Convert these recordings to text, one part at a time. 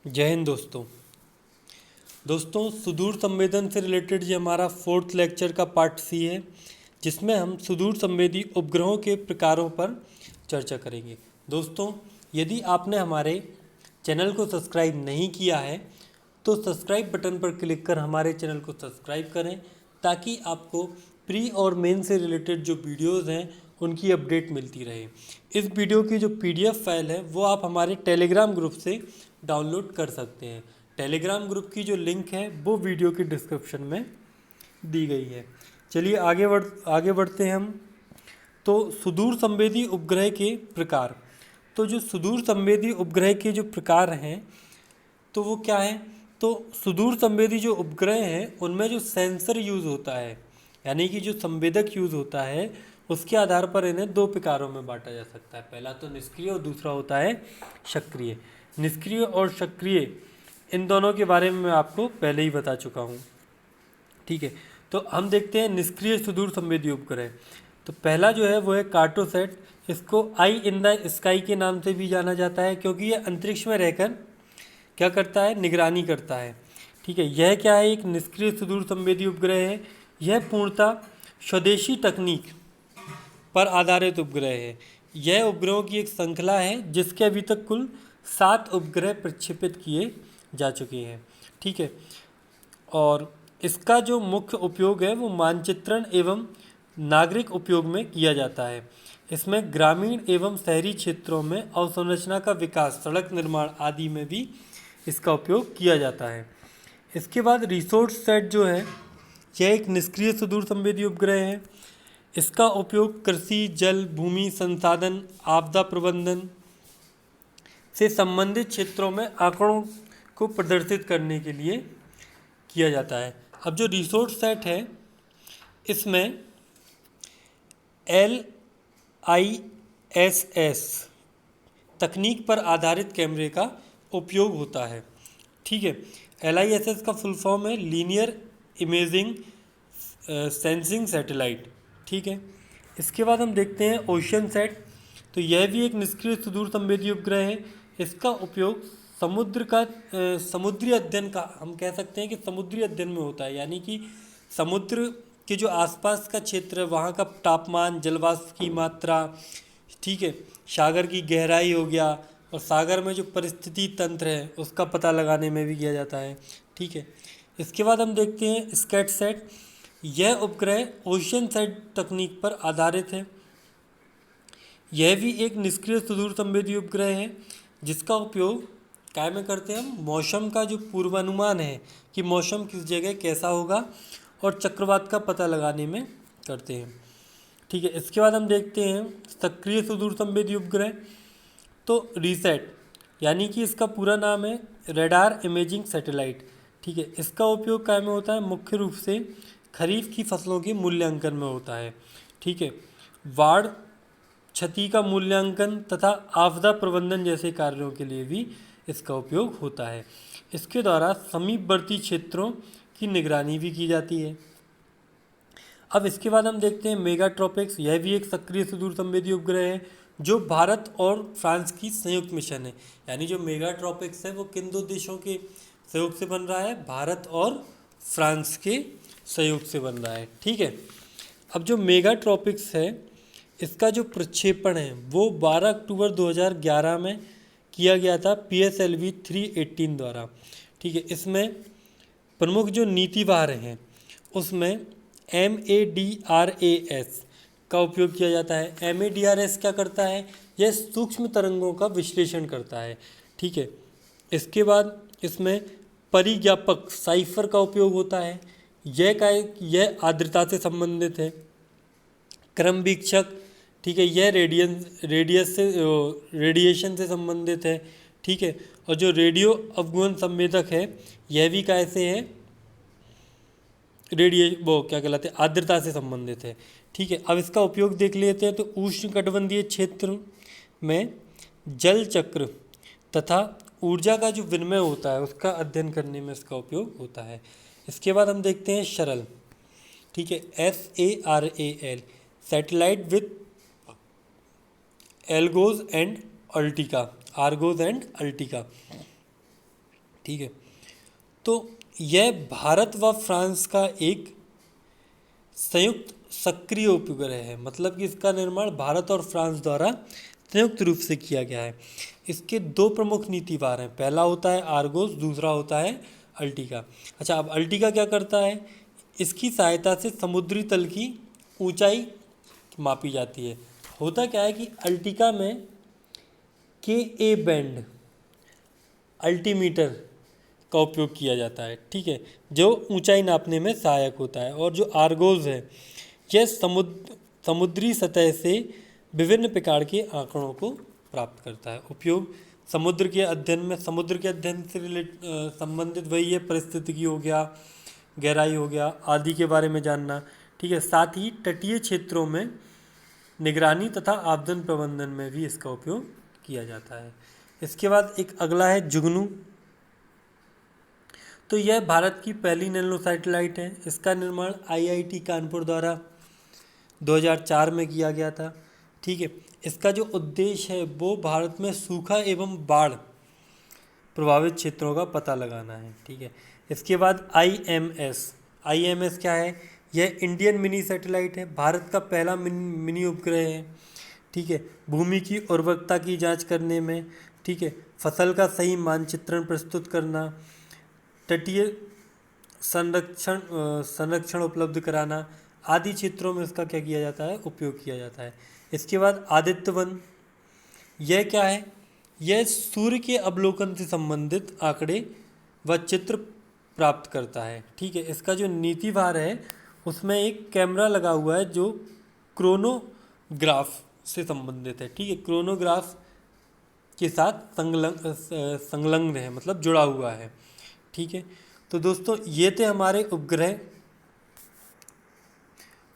जय हिंद दोस्तों सुदूर संवेदन से रिलेटेड ये हमारा फोर्थ लेक्चर का पार्ट सी है, जिसमें हम सुदूर संवेदी उपग्रहों के प्रकारों पर चर्चा करेंगे। दोस्तों, यदि आपने हमारे चैनल को सब्सक्राइब नहीं किया है तो सब्सक्राइब बटन पर क्लिक कर हमारे चैनल को सब्सक्राइब करें, ताकि आपको प्री और मेन से रिलेटेड जो वीडियोज़ हैं उनकी अपडेट मिलती रहे। इस वीडियो की जो PDF फाइल है वो आप हमारे टेलीग्राम ग्रुप से डाउनलोड कर सकते हैं। टेलीग्राम ग्रुप की जो लिंक है वो वीडियो की डिस्क्रिप्शन में दी गई है। चलिए आगे बढ़ते हैं हम। तो सुदूर संवेदी उपग्रह के प्रकार। तो जो सुदूर संवेदी उपग्रह के जो प्रकार हैं तो वो क्या है? तो सुदूर संवेदी जो उपग्रह हैं उनमें जो सेंसर यूज़ होता है, यानी कि जो संवेदक यूज़ होता है, उसके आधार पर इन्हें दो प्रकारों में बांटा जा सकता है। पहला तो निष्क्रिय और दूसरा होता है सक्रिय। निष्क्रिय और सक्रिय इन दोनों के बारे में मैं आपको पहले ही बता चुका हूँ। ठीक है, तो हम देखते हैं निष्क्रिय सुदूर संवेदी उपग्रह। तो पहला जो है वो है कार्टोसैट। इसको आई इन द स्काई के नाम से भी जाना जाता है, क्योंकि ये अंतरिक्ष में रहकर क्या करता है? निगरानी करता है। ठीक है, यह क्या है? एक निष्क्रिय सुदूर संवेदी उपग्रह है। यह पूर्णतः स्वदेशी तकनीक पर आधारित उपग्रह है। यह उपग्रहों की एक श्रृंखला है जिसके अभी तक कुल 7 उपग्रह प्रक्षेपित किए जा चुके हैं। ठीक है, और इसका जो मुख्य उपयोग है वो मानचित्रण एवं नागरिक उपयोग में किया जाता है। इसमें ग्रामीण एवं शहरी क्षेत्रों में अवसंरचना का विकास, सड़क निर्माण आदि में भी इसका उपयोग किया जाता है। इसके बाद रिसोर्स सेट जो है, यह एक निष्क्रिय सुदूर संवेदी उपग्रह है। इसका उपयोग कृषि, जल, भूमि संसाधन, आपदा प्रबंधन से संबंधित क्षेत्रों में आंकड़ों को प्रदर्शित करने के लिए किया जाता है। अब जो रिसोर्स सेट है, इसमें LISS तकनीक पर आधारित कैमरे का उपयोग होता है। ठीक है, LISS का फुल फॉर्म है लीनियर इमेजिंग सेंसिंग सैटेलाइट। ठीक है, इसके बाद हम देखते हैं ओशन सेट। तो यह भी एक निष्क्रिय सुदूर संवेदी उपग्रह है। इसका उपयोग समुद्री अध्ययन का, हम कह सकते हैं कि समुद्री अध्ययन में होता है, यानी कि समुद्र के जो आसपास का क्षेत्र है वहाँ का तापमान, जलवाष्प की मात्रा, ठीक है, सागर की गहराई हो गया, और सागर में जो परिस्थिति तंत्र है उसका पता लगाने में भी किया जाता है। ठीक है, इसके बाद हम देखते हैं स्कैट सेट। यह उपग्रह ओशन सेट तकनीक पर आधारित है। यह भी एक निष्क्रिय सुदूर संवेदी उपग्रह है जिसका उपयोग काय में करते हैं? हम मौसम का जो पूर्वानुमान है कि मौसम किस जगह कैसा होगा और चक्रवात का पता लगाने में करते हैं। ठीक है, इसके बाद हम देखते हैं सक्रिय सुदूर संवेदी उपग्रह। तो रीसेट, यानी कि इसका पूरा नाम है रेडार इमेजिंग सैटेलाइट। ठीक है, इसका उपयोग काय में होता है? मुख्य रूप से खरीफ की फसलों के मूल्यांकन में होता है। ठीक है, बाढ़, क्षति का मूल्यांकन तथा आपदा प्रबंधन जैसे कार्यों के लिए भी इसका उपयोग होता है। इसके द्वारा समीपवर्ती क्षेत्रों की निगरानी भी की जाती है। अब इसके बाद हम देखते हैं मेगाट्रॉपिक्स। यह भी एक सक्रिय सुदूर संवेदी उपग्रह है जो भारत और फ्रांस की संयुक्त मिशन है। यानी जो मेगाट्रॉपिक्स है वो किन दो देशों के सहयोग से बन रहा है? भारत और फ्रांस के सहयोग से बन रहा है। ठीक है, अब जो मेगाट्रॉपिक्स है इसका जो प्रक्षेपण है वो 12 अक्टूबर 2011 में किया गया था PSLV 318 द्वारा। ठीक है, इसमें प्रमुख जो नीतिवार हैं उसमें MADRAS का उपयोग किया जाता है। MADRAS क्या करता है? यह सूक्ष्म तरंगों का विश्लेषण करता है। ठीक है, इसके बाद इसमें परिज्ञापक साइफर का उपयोग होता है। यह आर्द्रता से संबंधित है। क्रमवीक्षक, ठीक है, यह रेडिएशन से संबंधित है। ठीक है, और जो रेडियो अवगुहन संवेदक है यह भी कैसे है? क्या कहलाते हैं? आर्द्रता से संबंधित है। ठीक है, अब इसका उपयोग देख लेते हैं। तो उष्णकटिबंधीय क्षेत्र में जल चक्र तथा ऊर्जा का जो विनिमय होता है उसका अध्ययन करने में इसका उपयोग होता है। इसके बाद हम देखते हैं शरल। ठीक है, SARAL satellite with Argos and Ertiga. ठीक है। तो यह भारत व फ्रांस का एक संयुक्त सक्रिय उपग्रह है, मतलब कि इसका निर्माण भारत और फ्रांस द्वारा संयुक्त रूप से किया गया है। इसके दो प्रमुख नीतिवार हैं, पहला होता है आर्गोस, दूसरा होता है अल्टिका। अच्छा, अब अल्टिका क्या करता है? इसकी सहायता से समुद्री तल की ऊंचाई मापी जाती है। होता क्या है कि अल्टिका में के ए बैंड अल्टीमीटर का उपयोग किया जाता है, ठीक है, जो ऊंचाई नापने में सहायक होता है। और जो आर्गोस है, यह समुद्री सतह से विभिन्न प्रकार के आंकड़ों को प्राप्त करता है। उपयोग समुद्र के अध्ययन में, समुद्र के अध्ययन से संबंधित वही है, परिस्थितिकी हो गया, गहराई हो गया आदि के बारे में जानना, ठीक है। साथ ही तटीय क्षेत्रों में निगरानी तथा आपदा प्रबंधन में भी इसका उपयोग किया जाता है। इसके बाद एक अगला है जुगनू। तो यह भारत की पहली नैनो सैटेलाइट है। इसका निर्माण आईआईटी कानपुर द्वारा 2004 में किया गया था, ठीक है। इसका जो उद्देश्य है वो भारत में सूखा एवं बाढ़ प्रभावित क्षेत्रों का पता लगाना है, ठीक है। इसके बाद आईएमएस क्या है? यह इंडियन मिनी सैटेलाइट है, भारत का पहला मिनी उपग्रह है, ठीक है। भूमि की उर्वरकता की जांच करने में, ठीक है, फसल का सही मानचित्रण प्रस्तुत करना, तटीय संरक्षण उपलब्ध कराना आदि क्षेत्रों में इसका क्या किया जाता है? उपयोग किया जाता है। इसके बाद आदित्य वन, यह क्या है? यह सूर्य के अवलोकन से संबंधित आंकड़े व चित्र प्राप्त करता है, ठीक है। इसका जो नीतिवार है उसमें एक कैमरा लगा हुआ है जो क्रोनोग्राफ से संबंधित है, ठीक है, क्रोनोग्राफ के साथ संलग्न है, मतलब जुड़ा हुआ है, ठीक है। तो दोस्तों ये थे हमारे उपग्रह।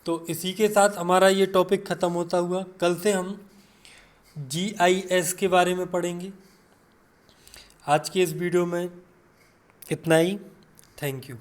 तो इसी के साथ हमारा ये टॉपिक ख़त्म होता हुआ, कल से हम GIS के बारे में पढ़ेंगे। आज के इस वीडियो में इतना ही। Thank you.